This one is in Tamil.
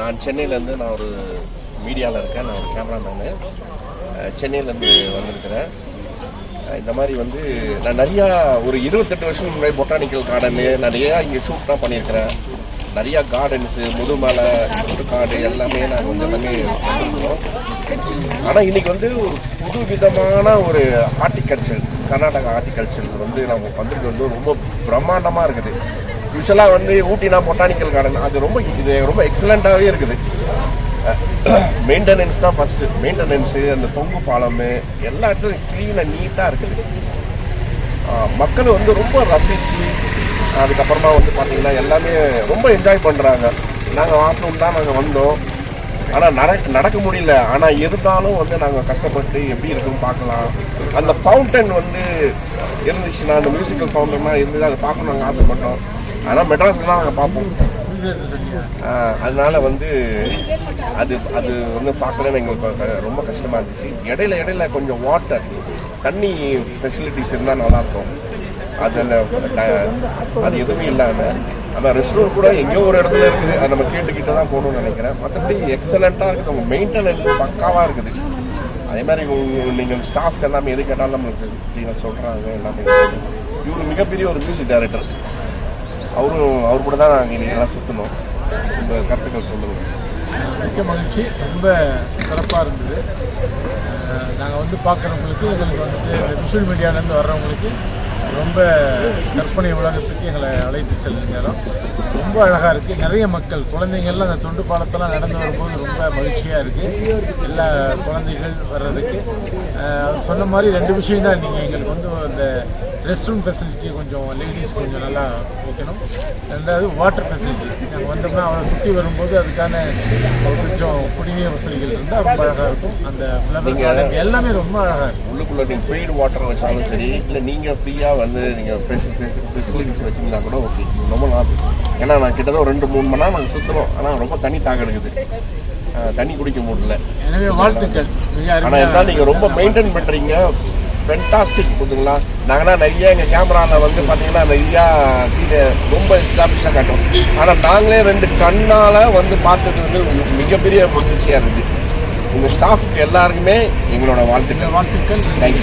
நான் சென்னையிலேருந்து நான் ஒரு மீடியாவில் இருக்கேன். நான் ஒரு கேமராமேனு சென்னையிலேருந்து வந்திருக்கிறேன். இந்த மாதிரி வந்து நான் நிறையா ஒரு 28 வருஷம் முன்னாடி பொட்டானிக்கல் கார்டனு நிறையா இங்கே ஷூட்லாம் பண்ணியிருக்கிறேன். நிறையா கார்டன்ஸு, முதுமலை, காடு எல்லாமே நாங்கள் வந்து எல்லாமே பண்ணியிருக்கிறோம். ஆனால் இன்றைக்கி வந்து ஒரு புது விதமான ஒரு ஹார்டிகல்ச்சர், கர்நாடகா ஹார்டிகல்ச்சர் வந்து நம்ம வந்திருக்கு வந்து ரொம்ப பிரம்மாண்டமாக இருக்குது. யூஸ்வலாக வந்து ஊட்டினா பொட்டானிக்கல் கார்டன் அது ரொம்ப எக்ஸலண்ட்டாகவே இருக்குது. மெயின்டெனன்ஸ் தான் ஃபஸ்ட்டு. மெயின்டெனன்ஸு, அந்த தொங்கு பாலமு எல்லா இடத்துலையும் க்ளீனாக நீட்டாக இருக்குது. மக்கள் வந்து ரொம்ப ரசித்து அதுக்கப்புறமா வந்து பார்த்திங்கன்னா எல்லாமே ரொம்ப என்ஜாய் பண்ணுறாங்க. நாங்கள் ஆஃப்டர்நூன் தான் நாங்கள் வந்தோம், ஆனால் நடக்க முடியல. ஆனால் இருந்தாலும் வந்து நாங்கள் கஷ்டப்பட்டு எப்படி இருக்குன்னு பார்க்கலாம். அந்த ஃபவுண்டன் வந்து இருந்துச்சுன்னா, அந்த மியூசிக்கல் ஃபவுண்டன்லாம் இருந்தது, அதை பார்க்கணும் நாங்கள் ஆசைப்பட்டோம். ஆனால் மெட்ராஸில் தான் நாங்கள் பார்ப்போம். அதனால வந்து அது வந்து பார்க்கலன்னு எங்களுக்கு ரொம்ப கஷ்டமாக இருந்துச்சு. இடையில கொஞ்சம் வாட்டர், தண்ணி ஃபெசிலிட்டிஸ் இருந்தால் நல்லாயிருக்கும். அது எதுவுமே இல்லாமல் அந்த ரெஸ்டாரண்ட் கூட எங்கேயோ ஒரு இடத்துல இருக்குது. அதை நம்ம கேட்டுக்கிட்டு தான் போகணும்னு நினைக்கிறேன். மற்றபடி எக்ஸலண்ட்டாக இருக்குது. உங்கள் மெயின்டெனன்ஸ் பக்காவாக இருக்குது. அதே மாதிரி நீங்கள் ஸ்டாஃப்ஸ் எல்லாமே எது கேட்டாலும் நம்மளுக்கு க்ளீனாக சொல்கிறாங்க எல்லாமே. இவர் மிகப்பெரிய ஒரு மியூசிக் டைரக்டர். அவர் கூட தான் நாங்கள் இன்றைக்கி எல்லாம் சுற்றணும். இந்த கருத்துக்கள் சொல்லுங்கள். மிக்க மகிழ்ச்சி. ரொம்ப சிறப்பாக இருந்தது. நாங்கள் வந்து பார்க்குறவங்களுக்கு, எங்களுக்கு வந்துட்டு விஷுவல் மீடியாவிலேருந்து வர்றவங்களுக்கு ரொம்ப கற்பனை உலகத்துக்கு எங்களை அழைத்து செல்லும் நேரம் ரொம்ப அழகாக இருக்குது. நிறைய மக்கள், குழந்தைங்கள்லாம் அந்த தொண்டு பாலத்தெல்லாம் நடந்து வரும்போது ரொம்ப மகிழ்ச்சியாக இருக்குது. எல்லா குழந்தைகள் வர்றதுக்கு அது சொன்ன மாதிரி 2 விஷயம் தான். நீங்கள் எங்களுக்கு வந்து அந்த ரெஸ்ட் ரூம் ஃபெசிலிட்டி கொஞ்சம் லேடிஸ் கொஞ்சம் நல்லா வைக்கணும். 2வது வாட்டர் ஃபெசிலிட்டி. நாங்கள் வந்தோம்னா அவரை சுற்றி வரும்போது அதுக்கான கொஞ்சம் குடிநீர் வசதிகள் இருந்தால் ரொம்ப அழகாக இருக்கும். அந்த ஃப்ளவர் எல்லாமே ரொம்ப அழகாக இருக்கும். உள்ளுக்குள்ளே நீங்கள் பெய்டு வாட்டர் வச்சாலும் சரி, இல்லை நீங்கள் ஃப்ரீயாக வந்து நீங்கள் ஃபெசிலிட்டிஸ் வச்சுருந்தா கூட ஓகே, ரொம்ப நல்லா இருக்கும். ஏன்னா நான் கிட்டத்தட்ட ஒரு 2-3 மணி நேரம் நாங்கள் சுற்றுறோம். ஆனால் ரொம்ப தண்ணி தாக எடுக்குது, தண்ணி குடிக்க முடியல. எனவே வாழ்த்துக்கள். ஆனால் இருந்தால் நீங்கள் ரொம்ப மெயின்டைன் பண்ணுறீங்க. ஃபென்டாஸ்டிக். புரியுதுங்களா? நாங்கள்னா நிறைய எங்கள் கேமராவில் வந்து பார்த்தீங்கன்னா நிறையா சீனை ரொம்ப எஸ்டாப்ளிஷாக காட்டும். ஆனால் நாங்களே 2 கண்ணால் வந்து பார்த்தது வந்து மிகப்பெரிய மகிழ்ச்சியாக இருந்துச்சு. உங்கள் ஸ்டாஃப்க்கு எல்லாருக்குமே எங்களோட வாழ்த்துக்கள். வாழ்த்துக்கள். தேங்க்யூ.